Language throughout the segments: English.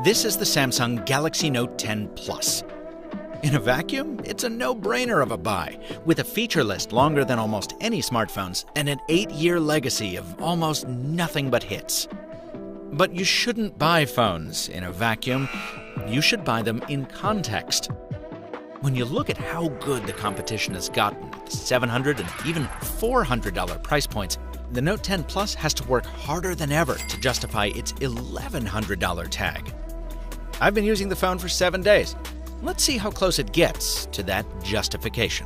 This is the Samsung Galaxy Note 10 Plus. In a vacuum, it's a no-brainer of a buy, with a feature list longer than almost any smartphones and an 8-year legacy of almost nothing but hits. But you shouldn't buy phones in a vacuum. You should buy them in context. When you look at how good the competition has gotten at the $700 and even $400 price points, the Note 10 Plus has to work harder than ever to justify its $1,100 tag. I've been using the phone for 7 days. Let's see how close it gets to that justification.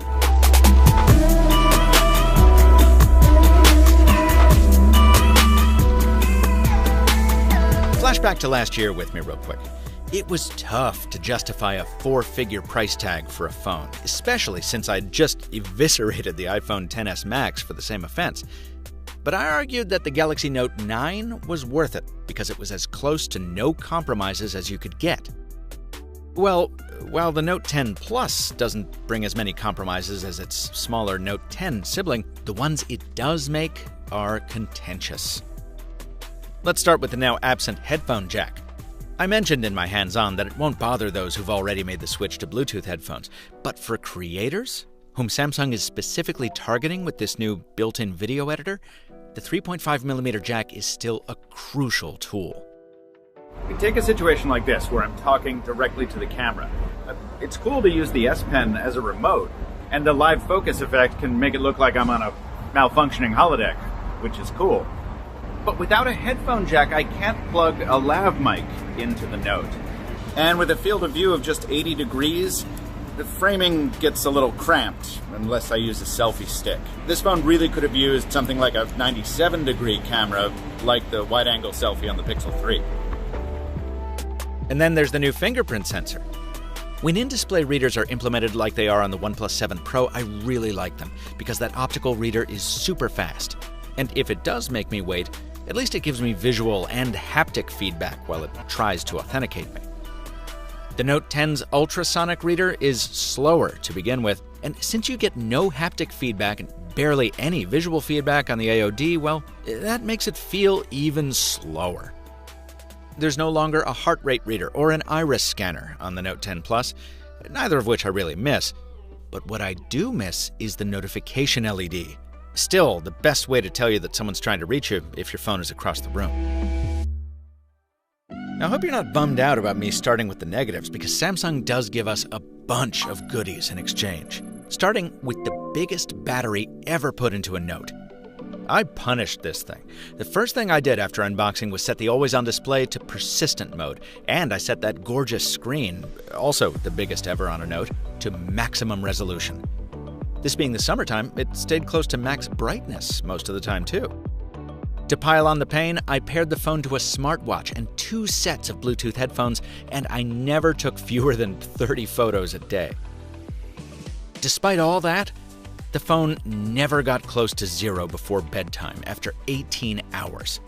Flashback to last year with me real quick. It was tough to justify a 4-figure price tag for a phone, especially since I'd just eviscerated the iPhone XS Max for the same offense. But I argued that the Galaxy Note 9 was worth it because it was as close to no compromises as you could get. Well, while the Note 10 Plus doesn't bring as many compromises as its smaller Note 10 sibling, the ones it does make are contentious. Let's start with the now absent headphone jack. I mentioned in my hands-on that it won't bother those who've already made the switch to Bluetooth headphones, but for creators, whom Samsung is specifically targeting with this new built-in video editor, the 3.5mm jack is still a crucial tool. We take a situation like this where I'm talking directly to the camera. It's cool to use the S Pen as a remote, and the live focus effect can make it look like I'm on a malfunctioning holodeck, which is cool. But without a headphone jack, I can't plug a lav mic into the Note. And with a field of view of just 80 degrees, the framing gets a little cramped unless I use a selfie stick. This phone really could have used something like a 97-degree camera, like the wide-angle selfie on the Pixel 3. And then there's the new fingerprint sensor. When in-display readers are implemented like they are on the OnePlus 7 Pro, I really like them because that optical reader is super fast. And if it does make me wait, at least it gives me visual and haptic feedback while it tries to authenticate me. The Note 10's ultrasonic reader is slower to begin with, and since you get no haptic feedback and barely any visual feedback on the AOD, well, that makes it feel even slower. There's no longer a heart rate reader or an iris scanner on the Note 10 Plus, neither of which I really miss. But what I do miss is the notification LED. Still, the best way to tell you that someone's trying to reach you if your phone is across the room. Now, I hope you're not bummed out about me starting with the negatives, because Samsung does give us a bunch of goodies in exchange, starting with the biggest battery ever put into a Note. I punished this thing. The first thing I did after unboxing was set the always-on display to persistent mode, and I set that gorgeous screen, also the biggest ever on a Note, to maximum resolution. This being the summertime, it stayed close to max brightness most of the time too. To pile on the pain, I paired the phone to a smartwatch and 2 sets of Bluetooth headphones, and I never took fewer than 30 photos a day. Despite all that, the phone never got close to 0 before bedtime after 18 hours.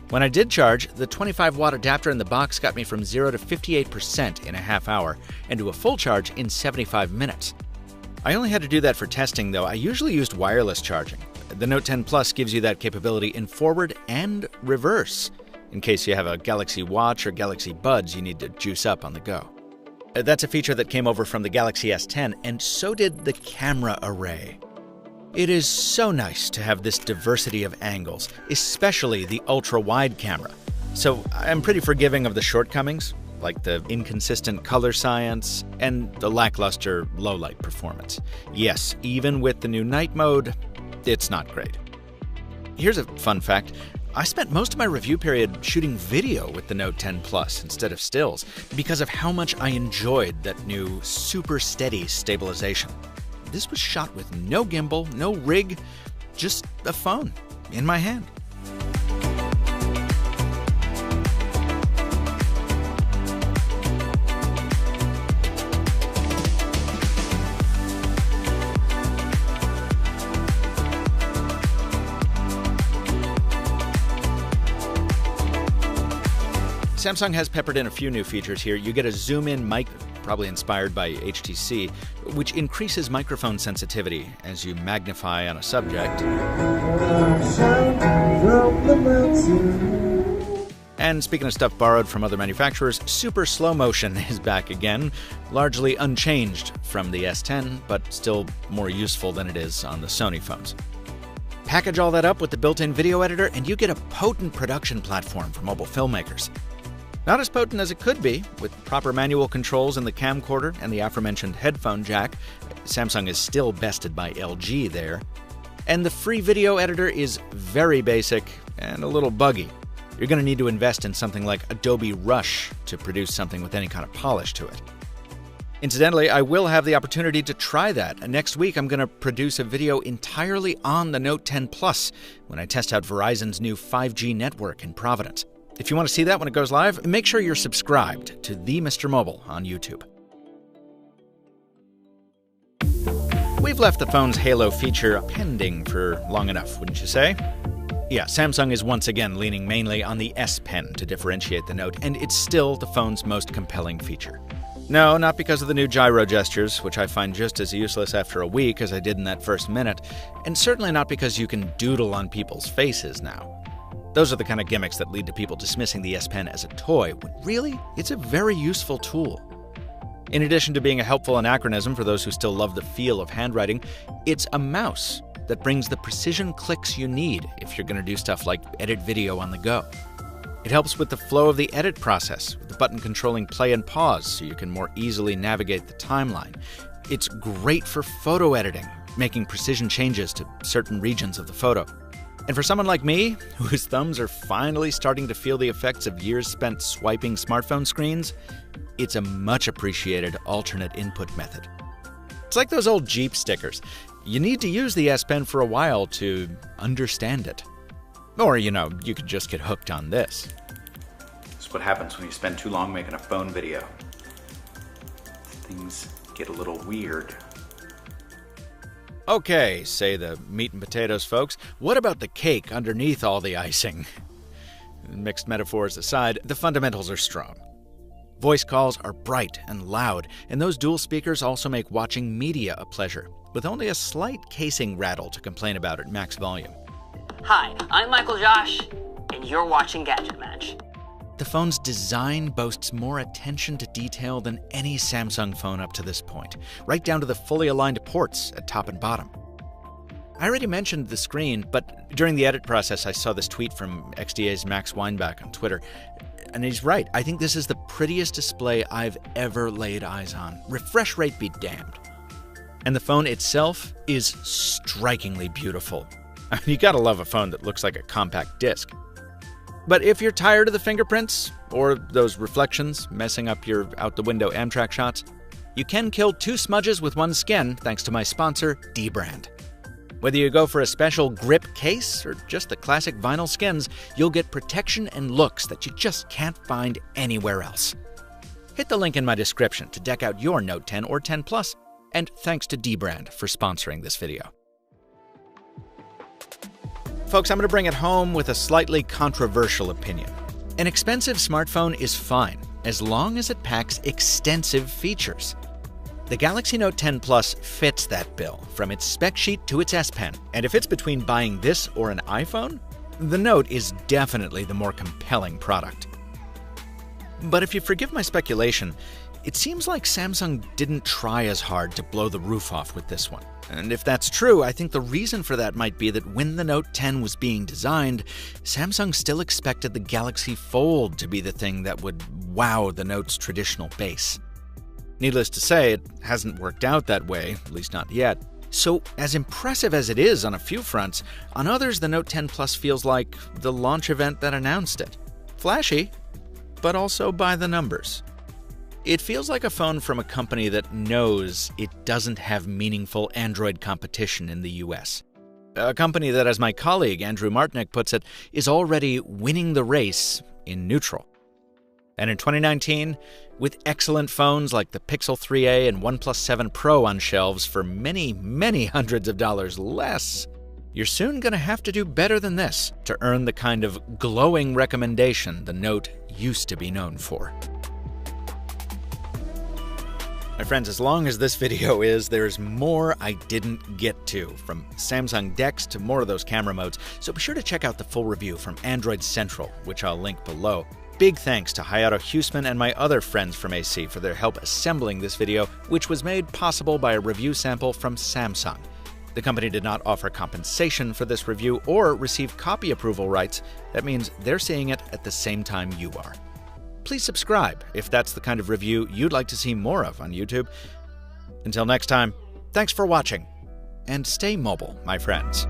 When I did charge, the 25-watt adapter in the box got me from 0 to 58% in a half hour and to a full charge in 75 minutes. I only had to do that for testing, though. I usually used wireless charging. The Note 10 Plus gives you that capability in forward and reverse, in case you have a Galaxy Watch or Galaxy Buds you need to juice up on the go. That's a feature that came over from the Galaxy S10, and so did the camera array. It is so nice to have this diversity of angles, especially the ultra-wide camera. So I'm pretty forgiving of the shortcomings, like the inconsistent color science and the lackluster low-light performance. Yes, even with the new night mode, it's not great. Here's a fun fact. I spent most of my review period shooting video with the Note 10 Plus instead of stills because of how much I enjoyed that new super steady stabilization. This was shot with no gimbal, no rig, just a phone in my hand. Samsung has peppered in a few new features here. You get a zoom-in mic, probably inspired by HTC, which increases microphone sensitivity as you magnify on a subject. And speaking of stuff borrowed from other manufacturers, super slow motion is back again, largely unchanged from the S10, but still more useful than it is on the Sony phones. Package all that up with the built-in video editor, and you get a potent production platform for mobile filmmakers. Not as potent as it could be, with proper manual controls in the camcorder and the aforementioned headphone jack. Samsung is still bested by LG there. And the free video editor is very basic and a little buggy. You're going to need to invest in something like Adobe Rush to produce something with any kind of polish to it. Incidentally, I will have the opportunity to try that. Next week, I'm going to produce a video entirely on the Note 10 Plus when I test out Verizon's new 5G network in Providence. If you want to see that when it goes live, make sure you're subscribed to The Mr. Mobile on YouTube. We've left the phone's Halo feature pending for long enough, wouldn't you say? Yeah, Samsung is once again leaning mainly on the S Pen to differentiate the Note, and it's still the phone's most compelling feature. No, not because of the new gyro gestures, which I find just as useless after a week as I did in that first minute, and certainly not because you can doodle on people's faces now. Those are the kind of gimmicks that lead to people dismissing the S Pen as a toy, when really, it's a very useful tool. In addition to being a helpful anachronism for those who still love the feel of handwriting, it's a mouse that brings the precision clicks you need if you're going to do stuff like edit video on the go. It helps with the flow of the edit process, with the button controlling play and pause so you can more easily navigate the timeline. It's great for photo editing, making precision changes to certain regions of the photo. And for someone like me, whose thumbs are finally starting to feel the effects of years spent swiping smartphone screens, it's a much appreciated alternate input method. It's like those old Jeep stickers. You need to use the S Pen for a while to understand it. Or, you could just get hooked on this. This is what happens when you spend too long making a phone video. Things get a little weird. Okay, say the meat and potatoes folks, what about the cake underneath all the icing? Mixed metaphors aside, the fundamentals are strong. Voice calls are bright and loud, and those dual speakers also make watching media a pleasure, with only a slight casing rattle to complain about at max volume. Hi, I'm Michael Josh, and you're watching Gadget Match. The phone's design boasts more attention to detail than any Samsung phone up to this point, right down to the fully aligned ports at top and bottom. I already mentioned the screen, but during the edit process I saw this tweet from XDA's Max Weinbach on Twitter, and he's right. I think this is the prettiest display I've ever laid eyes on. Refresh rate be damned. And the phone itself is strikingly beautiful. I mean, you gotta love a phone that looks like a compact disc. But if you're tired of the fingerprints, or those reflections messing up your out-the-window Amtrak shots, you can kill two smudges with one skin thanks to my sponsor, dbrand. Whether you go for a special grip case or just the classic vinyl skins, you'll get protection and looks that you just can't find anywhere else. Hit the link in my description to deck out your Note 10 or 10 Plus, and thanks to dbrand for sponsoring this video. Folks, I'm going to bring it home with a slightly controversial opinion. An expensive smartphone is fine, as long as it packs extensive features. The Galaxy Note 10 Plus fits that bill, from its spec sheet to its S Pen, and if it's between buying this or an iPhone, the Note is definitely the more compelling product. But if you forgive my speculation, it seems like Samsung didn't try as hard to blow the roof off with this one. And if that's true, I think the reason for that might be that when the Note 10 was being designed, Samsung still expected the Galaxy Fold to be the thing that would wow the Note's traditional base. Needless to say, it hasn't worked out that way, at least not yet. So, as impressive as it is on a few fronts, on others the Note 10 Plus feels like the launch event that announced it. Flashy, but also by the numbers. It feels like a phone from a company that knows it doesn't have meaningful Android competition in the US. A company that, as my colleague Andrew Martinick puts it, is already winning the race in neutral. And in 2019, with excellent phones like the Pixel 3a and OnePlus 7 Pro on shelves for many, many hundreds of dollars less, you're soon going to have to do better than this to earn the kind of glowing recommendation the Note used to be known for. My friends, as long as this video is, there's more I didn't get to, from Samsung DeX to more of those camera modes, so be sure to check out the full review from Android Central, which I'll link below. Big thanks to Hayato Huseman and my other friends from AC for their help assembling this video, which was made possible by a review sample from Samsung. The company did not offer compensation for this review or receive copy approval rights. That means they're seeing it at the same time you are. Please subscribe if that's the kind of review you'd like to see more of on YouTube. Until next time, thanks for watching, and stay mobile, my friends.